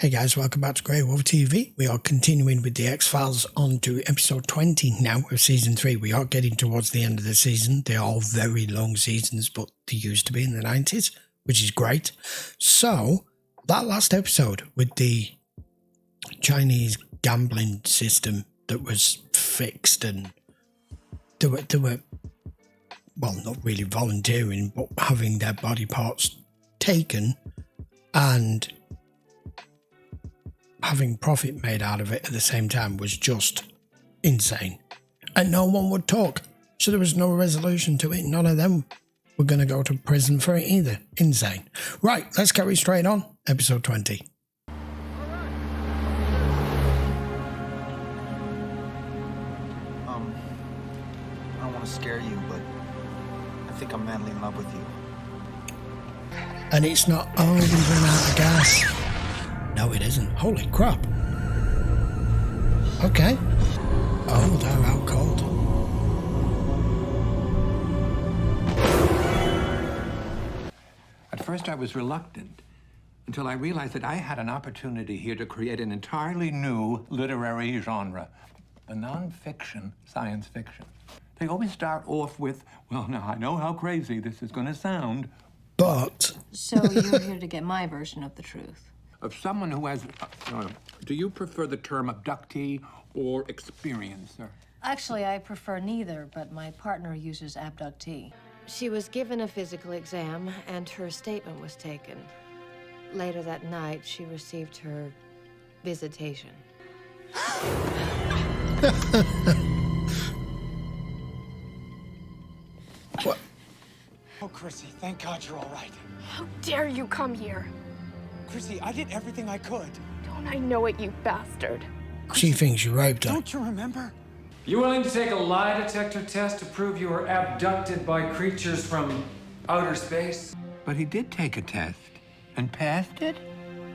Hey guys, welcome back to GreyWolf TV. We are continuing with the X-Files on to episode 20 now of season 3. We are getting towards the end of the season. They are all very long seasons, but they used to be in the 90s, which is great. So, that last episode with the Chinese gambling system that was fixed, and they were well, not really volunteering, but having their body parts taken and having profit made out of it at the same time was just insane. And no one would talk, so there was no resolution to it. None of them were going to go to prison for it either. Insane. Right, let's carry straight on. Episode 20. I don't want to scare you, but I think I'm madly in love with you. And it's not, oh, we've run out of gas. No, it isn't. Holy crap. Okay. Oh, they're out cold. At first I was reluctant, until I realized that I had an opportunity here to create an entirely new literary genre, the nonfiction science fiction. They always start off with, well, now I know how crazy this is going to sound, but... So you're here to get my version of the truth. Of someone who has, do you prefer the term abductee or experiencer? Actually, I prefer neither, but my partner uses abductee. She was given a physical exam, and her statement was taken. Later that night, she received her visitation. What? Oh, Chrissy, thank God you're all right. How dare you come here? Chrissy, I did everything I could. Don't I know it, you bastard? She thinks you raped her. Don't you remember? You willing to take a lie detector test to prove you were abducted by creatures from outer space? But he did take a test and passed it.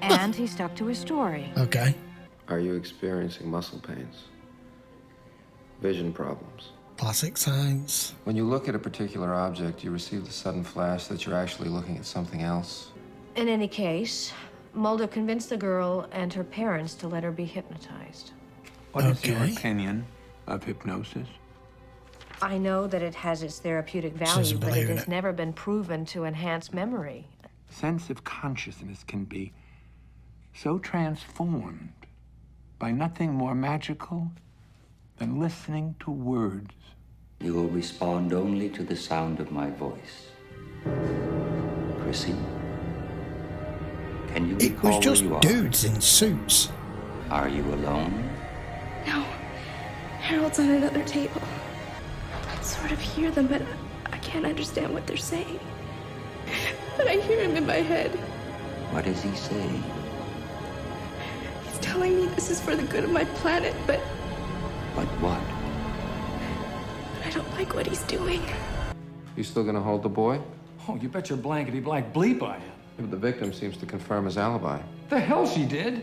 And he stuck to his story. Okay. Are you experiencing muscle pains? Vision problems? Classic signs. When you look at a particular object, you receive the sudden flash that you're actually looking at something else. In any case, Mulder convinced the girl and her parents to let her be hypnotized. What is your Okay. opinion of hypnosis? I know that it has its therapeutic value, Doesn't but believe it in has it. never been proven to enhance memory. Sense of consciousness can be so transformed by nothing more magical than listening to words. You will respond only to the sound of my voice. Chrissy, can you It recall was just where you are? dudes in suits. Are you alone? No. Harold's on another table. I can sort of hear them, but I can't understand what they're saying. But I hear him in my head. What is he saying? He's telling me this is for the good of my planet, but But what? I don't like what he's doing. You still gonna hold the boy? Oh, you bet your blankety blank bleep I am. Yeah, but the victim seems to confirm his alibi. The hell she did?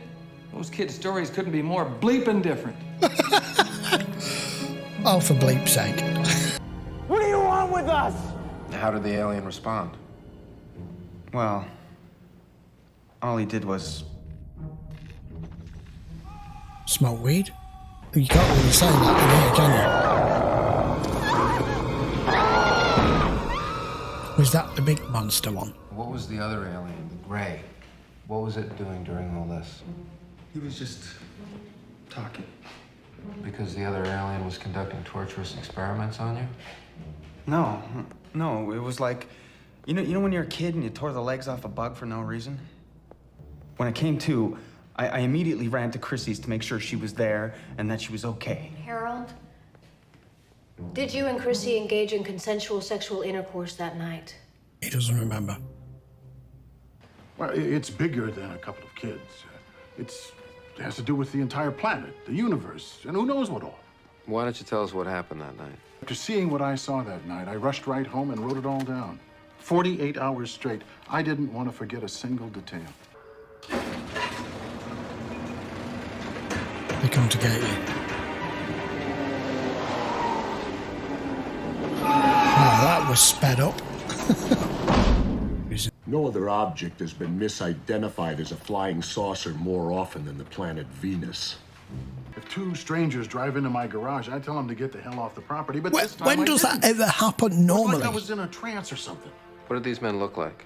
Those kids' stories couldn't be more bleeping different. Oh, for bleep's sake. What do you want with us? How did the alien respond? Well, all he did was... Smoke weed? You can't really say that in here, can you? Was that the big monster one? What was the other alien, the gray? What was it doing during all this? He was just talking. Because the other alien was conducting torturous experiments on you? No, it was like, you know when you're a kid and you tore the legs off a bug for no reason? When it came to, I immediately ran to Chrissy's to make sure she was there and that she was okay. Harold, did you and Chrissy engage in consensual sexual intercourse that night? He doesn't remember. Well, it's bigger than a couple of kids. It has to do with the entire planet, the universe, and who knows what all. Why don't you tell us what happened that night? After seeing what I saw that night, I rushed right home and wrote it all down. 48 hours straight. I didn't want to forget a single detail. They come to get you. Oh, that was sped up. movies. No other object has been misidentified as a flying saucer more often than the planet Venus. If two strangers drive into my garage, I tell them to get the hell off the property, but this time When does that ever happen normally? It was like I was in a trance or something. What do these men look like?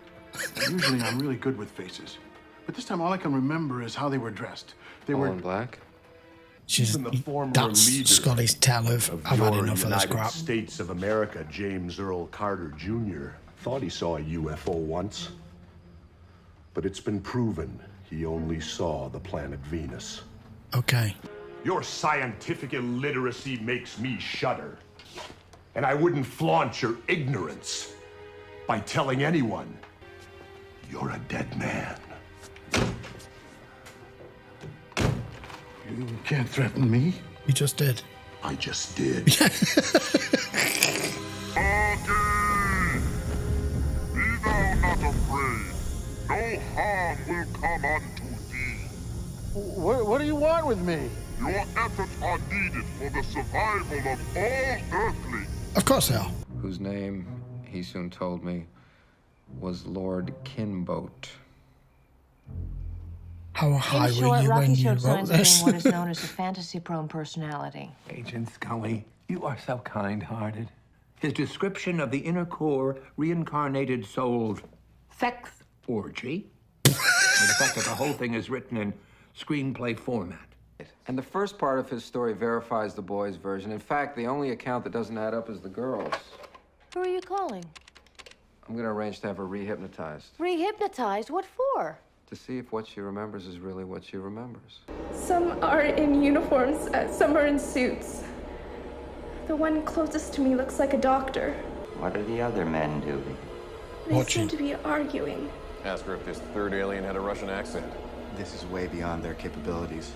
Usually I'm really good with faces. But this time all I can remember is how they were dressed. They were in black? That's Scully's tell of I've had enough of this United crap. States of America, James Earl Carter Jr. thought he saw a UFO once. But it's been proven he only saw the planet Venus. Okay. Your scientific illiteracy makes me shudder. And I wouldn't flaunt your ignorance by telling anyone you're a dead man. You can't threaten me. You just did. I just did. Be thou not afraid. No harm will come unto thee. What do you want with me? Your efforts are needed for the survival of all earthlings. Of course they are. Whose name, he soon told me, was Lord Kinboat. How high In were short, you Rocky when you showed wrote signs of this? being what is known as a fantasy-prone personality. Agent Scully, you are so kind-hearted. His description of the inner core reincarnated soul's sex orgy, and the fact that the whole thing is written in screenplay format. And the first part of his story verifies the boy's version. In fact, the only account that doesn't add up is the girl's. Who are you calling? I'm gonna arrange to have her re-hypnotized Rehypnotized? What for? to see if what she remembers is really what she remembers. Some are in uniforms, some are in suits. The one closest to me looks like a doctor. What are the other men doing? They seem to be arguing. Ask her if this third alien had a Russian accent. This is way beyond their capabilities.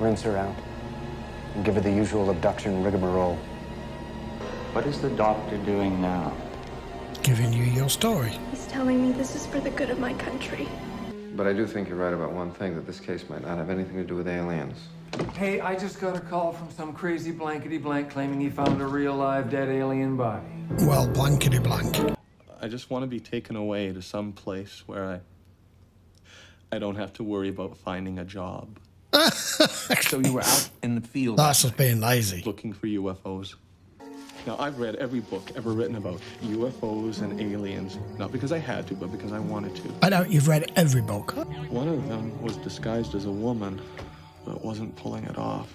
Rinse her out and give her the usual abduction rigmarole. What is the doctor doing now? Giving you your story. He's telling me this is for the good of my country. But I do think you're right about one thing, that this case might not have anything to do with aliens. Hey, I just got a call from some crazy blankety-blank claiming he found a real live dead alien body. Well, blankety blank. I just want to be taken away to some place where I don't have to worry about finding a job. So you were out in the field. That's just being lazy. Looking for UFOs. Now, I've read every book ever written about UFOs and aliens, not because I had to, but because I wanted to. I know, you've read every book. One of them was disguised as a woman, but wasn't pulling it off.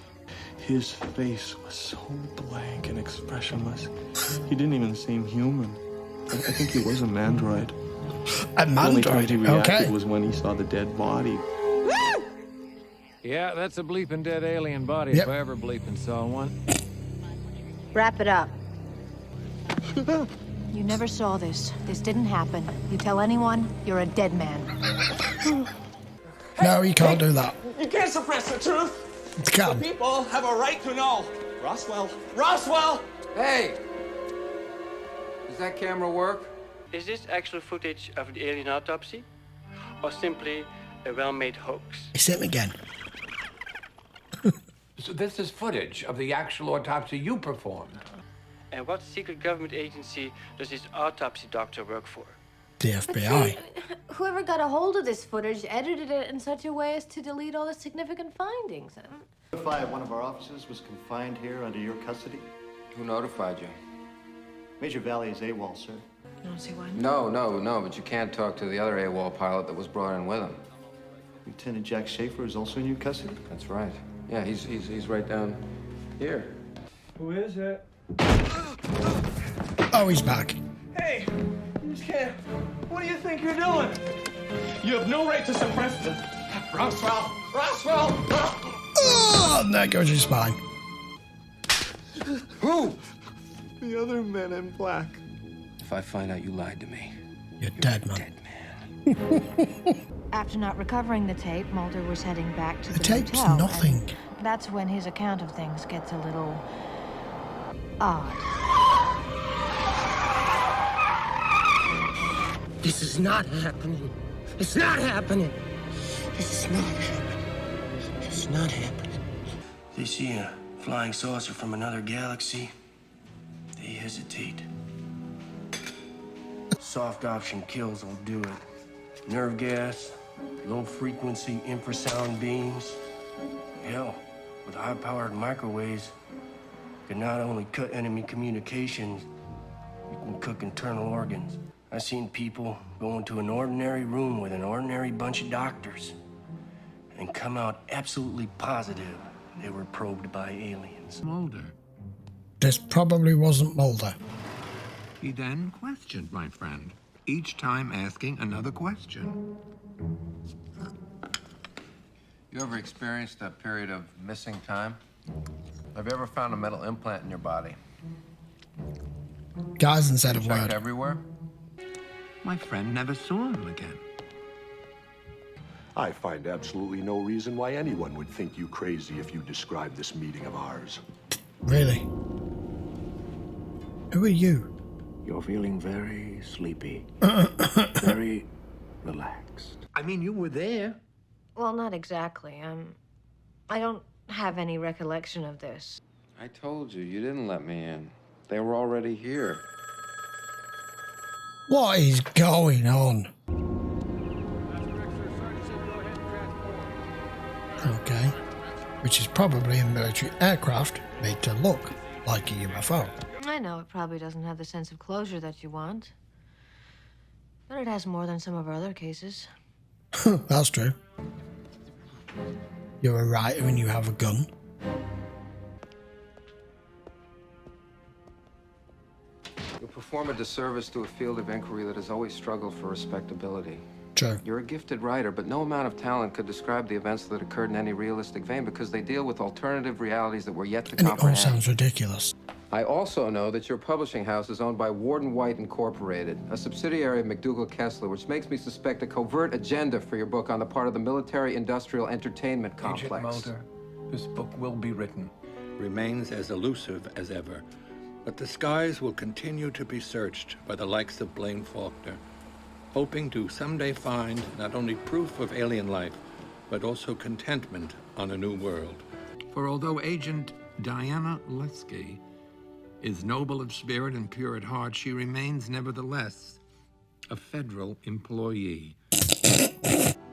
His face was so blank and expressionless. He didn't even seem human. I think he was a mandroid. A The only time mandroid? he reacted Okay. was when he saw the dead body. Yeah, that's a bleeping dead alien body Yep. if I ever bleeping saw one. Wrap it up. You never saw this. This didn't happen. You tell anyone, you're a dead man. No, you can't do that. You can't suppress the truth. You can. The people have a right to know. Roswell. Roswell! Hey! Does that camera work? Is this actual footage of the alien autopsy? Or simply a well-made hoax? It's him again. So this is footage of the actual autopsy you performed. And what secret government agency does this autopsy doctor work for? The FBI. Whoever got a hold of this footage edited it in such a way as to delete all the significant findings. Notify one of our officers was confined here under your custody. Who notified you? Major Valley is AWOL, sir. No, see why? No, but you can't talk to the other AWOL pilot that was brought in with him. Lieutenant Jack Schaefer is also in your custody? That's right. Yeah, he's right down here. Who is it? Oh, he's back. Hey, you can't. What do you think you're doing? You have no right to suppress them. Roswell! Roswell! Oh, and there goes your spine. Who? The other men in black. If I find out you lied to me, you're dead, man. After not recovering the tape, Mulder was heading back to the tape's hotel, nothing. and that's when his account of things gets a little odd. This is not happening. It's not happening. This is not happening. It's not happening. They see a flying saucer from another galaxy. They hesitate. soft option kills will do it. Nerve gas, low-frequency infrasound beams. Hell, with high-powered microwaves, you can not only cut enemy communications, you can cook internal organs. I've seen people go into an ordinary room with an ordinary bunch of doctors and come out absolutely positive they were probed by aliens. Mulder. This probably wasn't Mulder. He then questioned my friend, each time asking another question. You ever experienced a period of missing time? Have you ever found a metal implant in your body? Guys hasn't said a Checked word. everywhere? My friend never saw him again. I find absolutely no reason why anyone would think you crazy if you describe this meeting of ours. Really? Who are you? You're feeling very sleepy. Very relaxed. I mean, you were there. Well, not exactly. I don't have any recollection of this. I told you, you didn't let me in. They were already here. What is going on? Okay. Which is probably a military aircraft made to look like a UFO. I know it probably doesn't have the sense of closure that you want, but it has more than some of our other cases. That's true. You're a writer and you have a gun. You perform a disservice to a field of inquiry that has always struggled for respectability. True. You're a gifted writer, but no amount of talent could describe the events that occurred in any realistic vein because they deal with alternative realities that we're yet to And it all comprehend. sounds ridiculous. I also know that your publishing house is owned by Warden White Incorporated, a subsidiary of McDougal Kessler, which makes me suspect a covert agenda for your book on the part of the military-industrial entertainment complex. Agent Mulder, this book will be written. Remains as elusive as ever. But the skies will continue to be searched by the likes of Blaine Faulkner, hoping to someday find not only proof of alien life, but also contentment on a new world. For although Agent Diana Lesky is noble of spirit and pure at heart, she remains nevertheless a federal employee.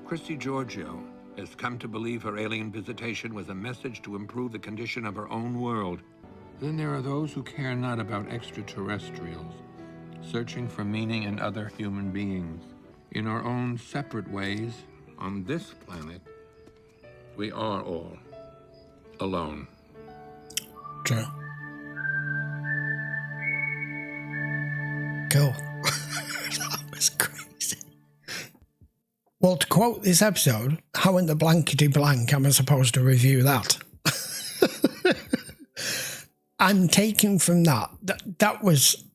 Christy Giorgio has come to believe her alien visitation was a message to improve the condition of her own world. Then there are those who care not about extraterrestrials, searching for meaning in other human beings. In our own separate ways, on this planet, we are all alone. True. Cool. That was crazy. Well, to quote this episode, how in the blankety blank am I supposed to review that? I'm taking from that was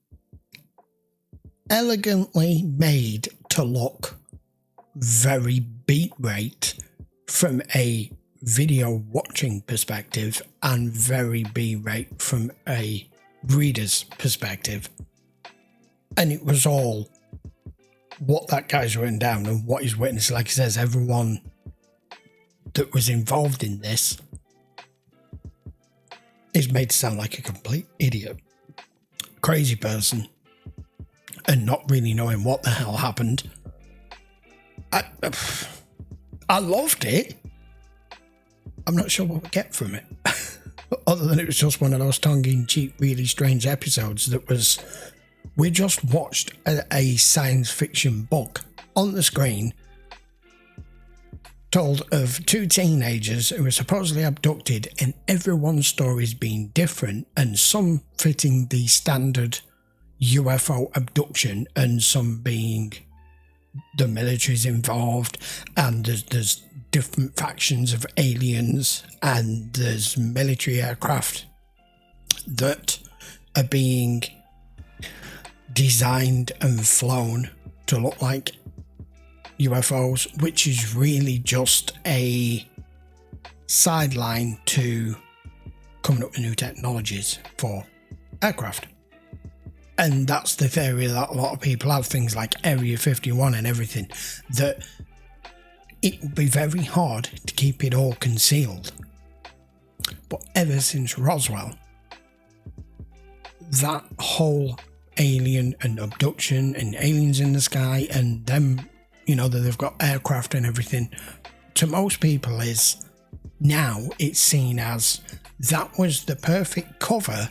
elegantly made to look very beat rate from a video watching perspective and very B-rate from a reader's perspective. And it was all what that guy's written down and what he's witnessed. Like he says, everyone that was involved in this is made to sound like a complete idiot, crazy person, and not really knowing what the hell happened. I loved it. I'm not sure what we get from it, other than it was just one of those tongue-in-cheek, really strange episodes that was, we just watched a science fiction book on the screen told of two teenagers who were supposedly abducted, and everyone's stories being different, and some fitting the standard UFO abduction and some being the military's involved, and there's different factions of aliens, and there's military aircraft that are being designed and flown to look like UFOs, which is really just a sideline to coming up with new technologies for aircraft. And that's the theory that a lot of people have, things like Area 51 and everything, that it will be very hard to keep it all concealed. But ever since Roswell, that whole alien and abduction and aliens in the sky and them, you know, that they've got aircraft and everything, to most people is now it's seen as that was the perfect cover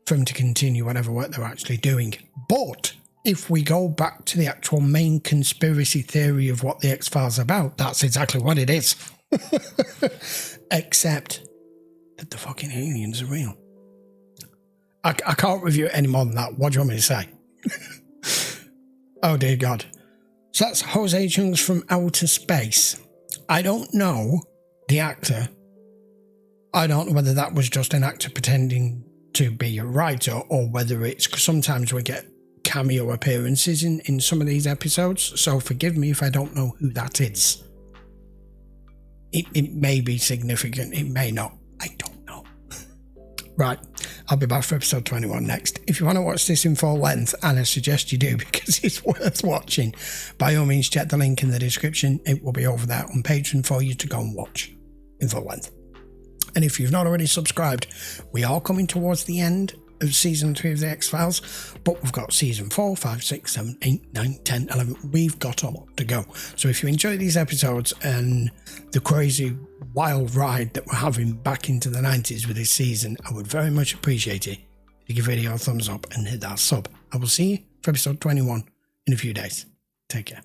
for them to continue whatever work they're actually doing. But if we go back to the actual main conspiracy theory of what the X-Files are about, that's exactly what it is. Except that the fucking aliens are real. I can't review it any more than that. What do you want me to say? Oh dear God. So that's Jose Chung's From Outer Space. I don't know the actor. I don't know whether that was just an actor pretending to be a writer or whether it's, because sometimes we get cameo appearances in some of these episodes, so forgive me if I don't know who that is. It may be significant, it may not, I don't know. Right, I'll be back for episode 21 next. If you want to watch this in full length, and I suggest you do because it's worth watching, by all means check the link in the description. It will be over there on Patreon for you to go and watch in full length. And if you've not already subscribed, we are coming towards the end of season 3 of the X-Files, but we've got season 4, 5, 6, 7, 8, 9, 10, 11. We've got a lot to go. So if you enjoy these episodes and the crazy wild ride that we're having back into the 90s with this season, I would very much appreciate it if you give the video a thumbs up and hit that sub. I will see you for episode 21 in a few days. Take care.